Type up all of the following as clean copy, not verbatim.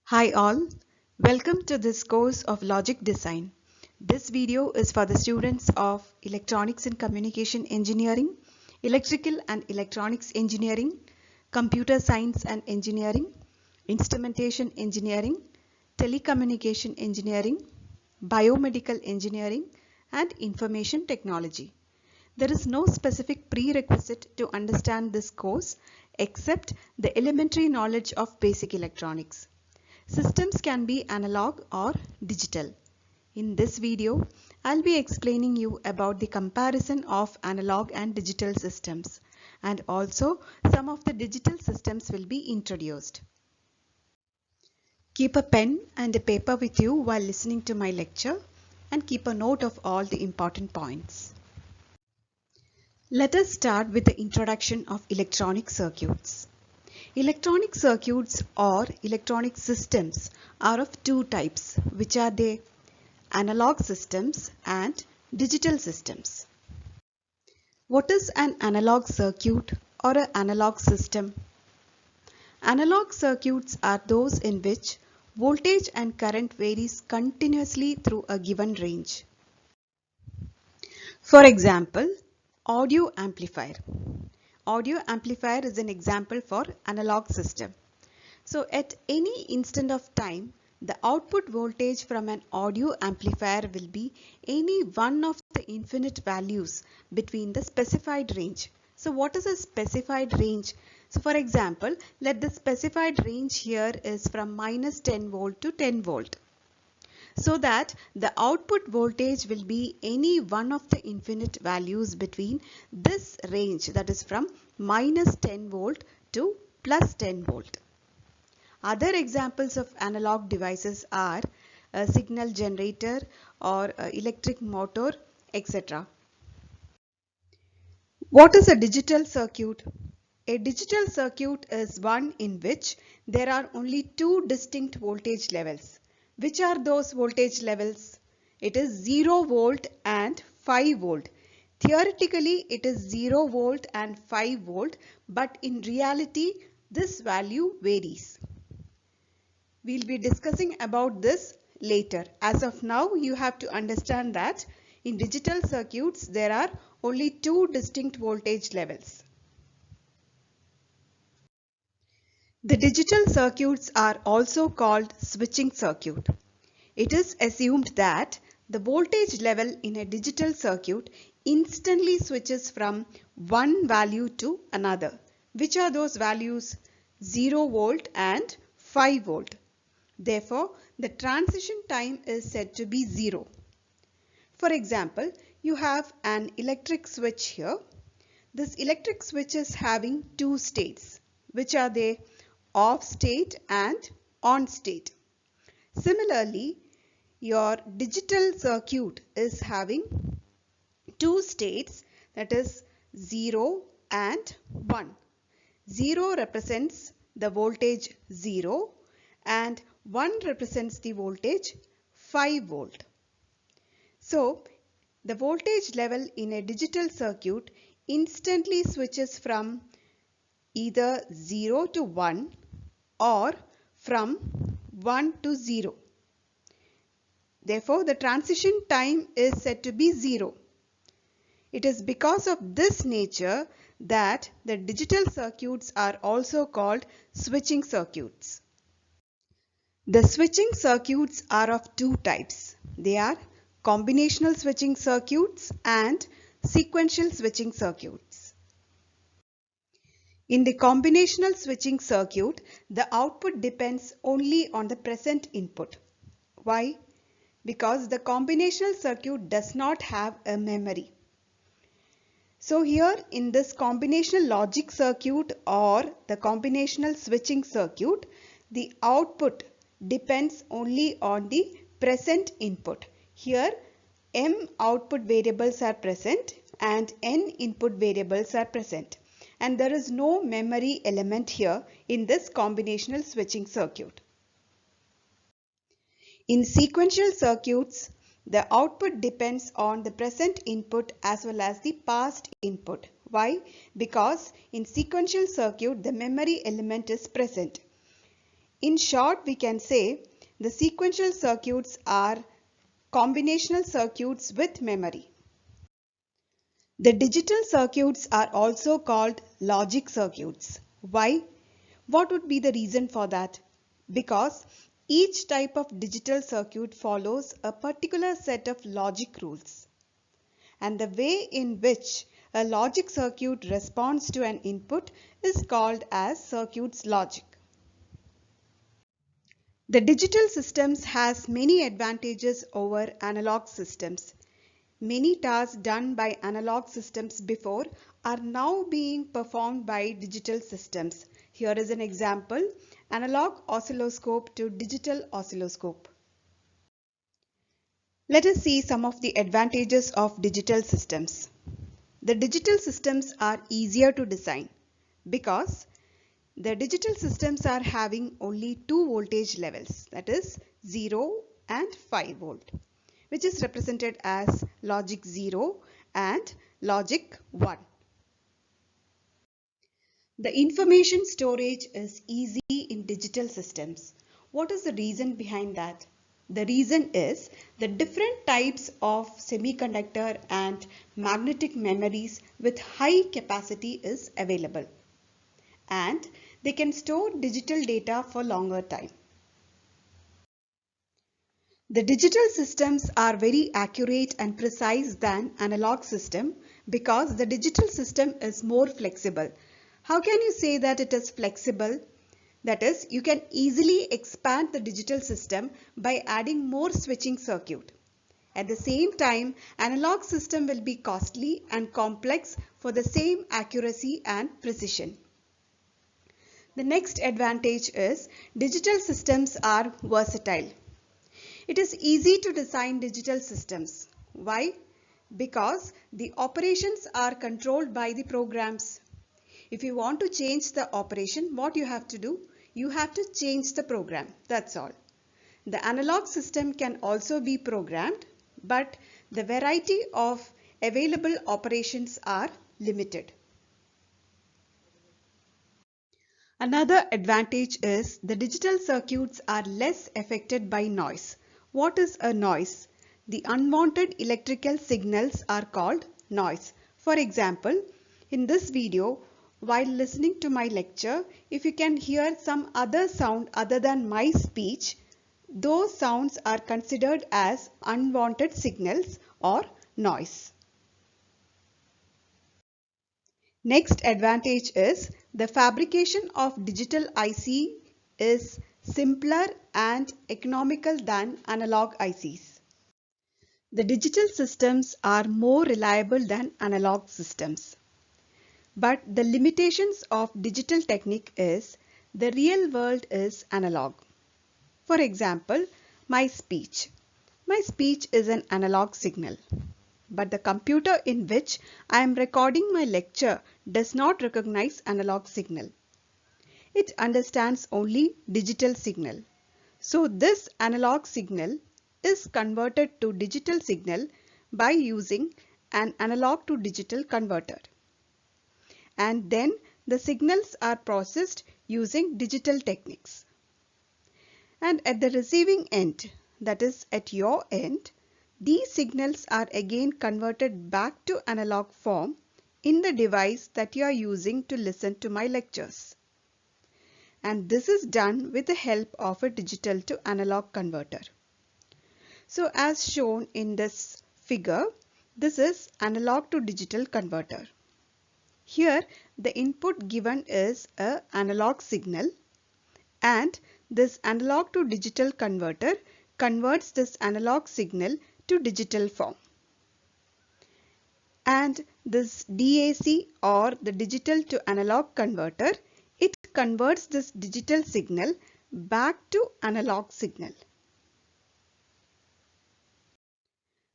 Hi all, welcome to this course of Logic Design. This video is for the students of Electronics and Communication Engineering, Electrical and Electronics Engineering, Computer Science and Engineering, Instrumentation Engineering, Telecommunication Engineering, Biomedical Engineering, and Information Technology. There is no specific prerequisite to understand this course except the elementary knowledge of basic electronics. Systems can be analog or digital. In this video, I'll be explaining you about the comparison of analog and digital systems, and also some of the digital systems will be introduced. Keep a pen and a paper with you while listening to my lecture and keep a note of all the important points. Let us start with the introduction of electronic circuits. Electronic circuits or electronic systems are of two types, which are the analog systems and digital systems. What is an analog circuit or an analog system? Analog circuits are those in which voltage and current varies continuously through a given range. For example, audio amplifier. Audio amplifier is an example for analog system. So at any instant of time, the output voltage from an audio amplifier will be any one of the infinite values between the specified range. So what is a specified range? So for example, let the specified range here is from minus 10 volt to 10 volt. So that the output voltage will be any one of the infinite values between this range, that is from minus 10 volt to plus 10 volt. Other examples of analog devices are a signal generator or electric motor, etc. What is a digital circuit? A digital circuit is one in which there are only two distinct voltage levels. Which are those voltage levels? It is 0 volt and 5 volt. Theoretically, it is 0 volt and 5 volt, but in reality, this value varies. We'll be discussing about this later. As of now, you have to understand that in digital circuits, there are only two distinct voltage levels. The digital circuits are also called switching circuit. It is assumed that the voltage level in a digital circuit instantly switches from one value to another. Which are those values? 0 volt and 5 volt. Therefore, the transition time is said to be 0. For example, you have an electric switch here. This electric switch is having two states. Which are they? Off state and on state. Similarly, your digital circuit is having two states, that is 0 and 1. 0 represents the voltage 0 and 1 represents the voltage 5 volt. So, the voltage level in a digital circuit instantly switches from either 0 to 1 or from 1 to 0. Therefore, the transition time is said to be 0. It is because of this nature that the digital circuits are also called switching circuits. The switching circuits are of two types. They are combinational switching circuits and sequential switching circuits. In the combinational switching circuit, the output depends only on the present input. Why? Because the combinational circuit does not have a memory. So here in this combinational logic circuit or the combinational switching circuit, the output depends only on the present input. Here m output variables are present and n input variables are present. And there is no memory element here in this combinational switching circuit. In sequential circuits, the output depends on the present input as well as the past input. Why? Because in sequential circuit, the memory element is present. In short, we can say the sequential circuits are combinational circuits with memory. The digital circuits are also called logic circuits. Why? What would be the reason for that? Because each type of digital circuit follows a particular set of logic rules. And the way in which a logic circuit responds to an input is called as circuit's logic. The digital systems has many advantages over analog systems. Many tasks done by analog systems before are now being performed by digital systems. Here is an example: analog oscilloscope to digital oscilloscope. Let us see some of the advantages of digital systems. The digital systems are easier to design because the digital systems are having only two voltage levels, that is 0 and 5 volt, which is represented as logic 0 and logic 1. The information storage is easy in digital systems. What is the reason behind that? The reason is the different types of semiconductor and magnetic memories with high capacity is available, and they can store digital data for longer time. The digital systems are very accurate and precise than analog system because the digital system is more flexible. How can you say that it is flexible? That is, you can easily expand the digital system by adding more switching circuit. At the same time, analog system will be costly and complex for the same accuracy and precision. The next advantage is digital systems are versatile. It is easy to design digital systems. Why? Because the operations are controlled by the programs. If you want to change the operation, what you have to do? You have to change the program. That's all. The analog system can also be programmed, but the variety of available operations are limited. Another advantage is the digital circuits are less affected by noise. What is a noise? The unwanted electrical signals are called noise. For example, in this video, while listening to my lecture, if you can hear some other sound other than my speech, those sounds are considered as unwanted signals or noise. Next advantage is the fabrication of digital IC is simpler and economical than analog ICs. The digital systems are more reliable than analog systems. But the limitations of digital technique is the real world is analog. For example, my speech. My speech is an analog signal. But the computer in which I am recording my lecture does not recognize analog signal. It understands only digital signal. So this analog signal is converted to digital signal by using an analog to digital converter. And then the signals are processed using digital techniques. And at the receiving end, that is at your end, these signals are again converted back to analog form in the device that you are using to listen to my lectures. And this is done with the help of a digital to analog converter. So as shown in this figure, this is analog to digital converter. Here the input given is an analog signal, and this analog to digital converter converts this analog signal to digital form. And this DAC or the digital to analog converter, it converts this digital signal back to analog signal.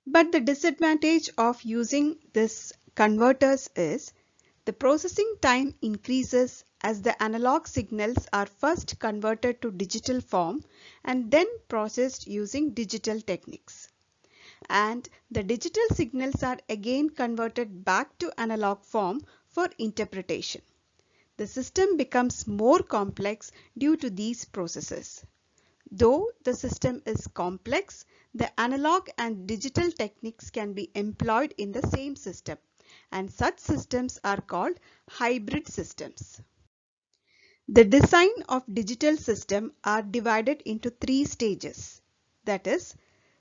But the disadvantage of using this converters is the processing time increases as the analog signals are first converted to digital form and then processed using digital techniques. And the digital signals are again converted back to analog form for interpretation. The system becomes more complex due to these processes. Though the system is complex, the analog and digital techniques can be employed in the same system, and such systems are called hybrid systems. The design of digital system are divided into three stages, that is,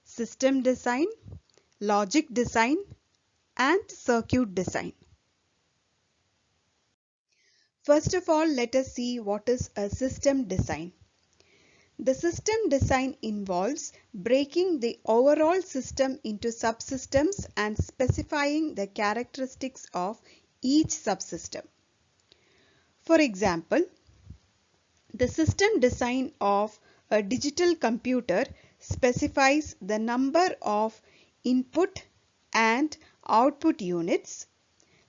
system design, logic design, and circuit design. First of all, let us see what is a system design. The system design involves breaking the overall system into subsystems and specifying the characteristics of each subsystem. For example, the system design of a digital computer specifies the number of input and output units,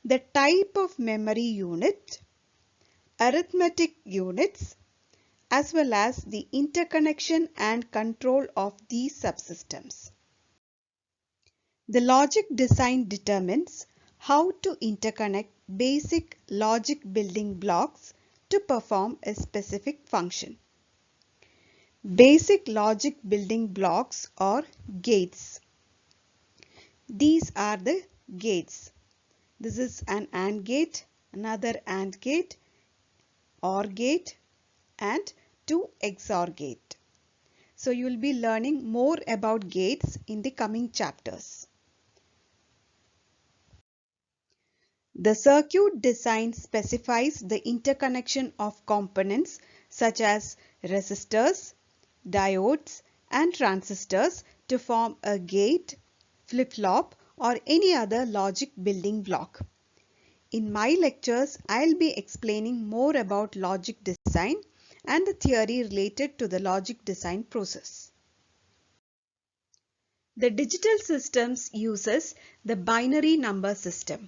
the type of memory unit, arithmetic units, as well as the interconnection and control of these subsystems. The logic design determines how to interconnect basic logic building blocks to perform a specific function. Basic logic building blocks are gates. These are the gates. This is an AND gate, another AND gate, OR gate, and 2 XOR gate. So you will be learning more about gates in the coming chapters. The circuit design specifies the interconnection of components such as resistors, diodes, and transistors to form a gate, flip-flop, or any other logic building block. In my lectures, I'll be explaining more about logic design and the theory related to the logic design process. The digital systems uses the binary number system,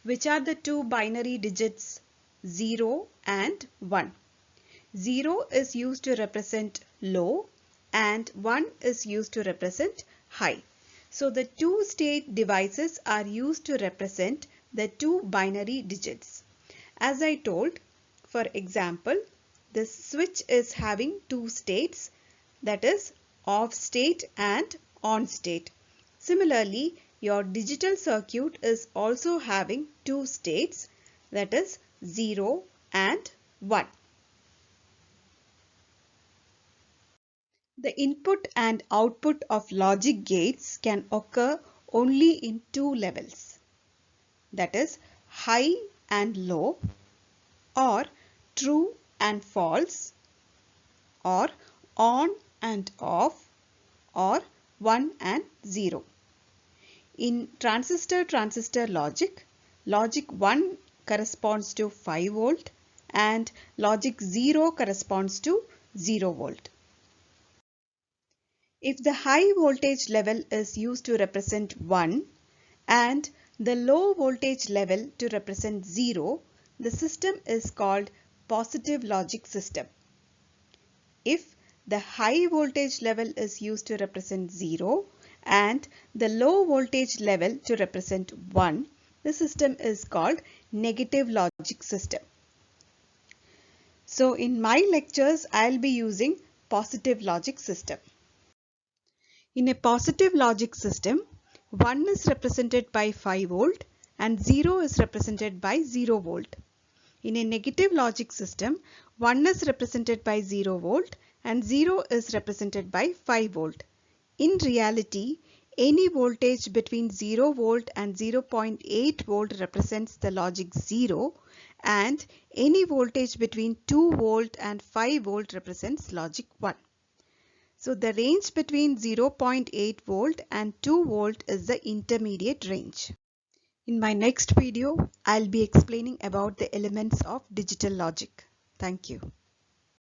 which are the two binary digits 0 and 1. 0 is used to represent low and 1 is used to represent high. So the two state devices are used to represent the two binary digits. As I told, for example, the switch is having two states, that is off state and on state. Similarly, your digital circuit is also having two states, that is 0 and 1. The input and output of logic gates can occur only in two levels, that is high and low, or true and false, or on and off, or 1 and 0. In transistor logic, logic 1 corresponds to 5 volt and logic 0 corresponds to 0 volt. If the high voltage level is used to represent 1 and the low voltage level to represent 0, the system is called positive logic system. If the high voltage level is used to represent 0 and the low voltage level to represent 1, the system is called negative logic system. So in my lectures, I'll be using positive logic system. In a positive logic system, 1 is represented by 5 volt and 0 is represented by 0 volt. In a negative logic system, 1 is represented by 0 volt and 0 is represented by 5 volt. In reality, any voltage between 0 volt and 0.8 volt represents the logic 0, and any voltage between 2 volt and 5 volt represents logic 1. So the range between 0.8 volt and 2 volt is the intermediate range. In my next video, I'll be explaining about the elements of digital logic. Thank you.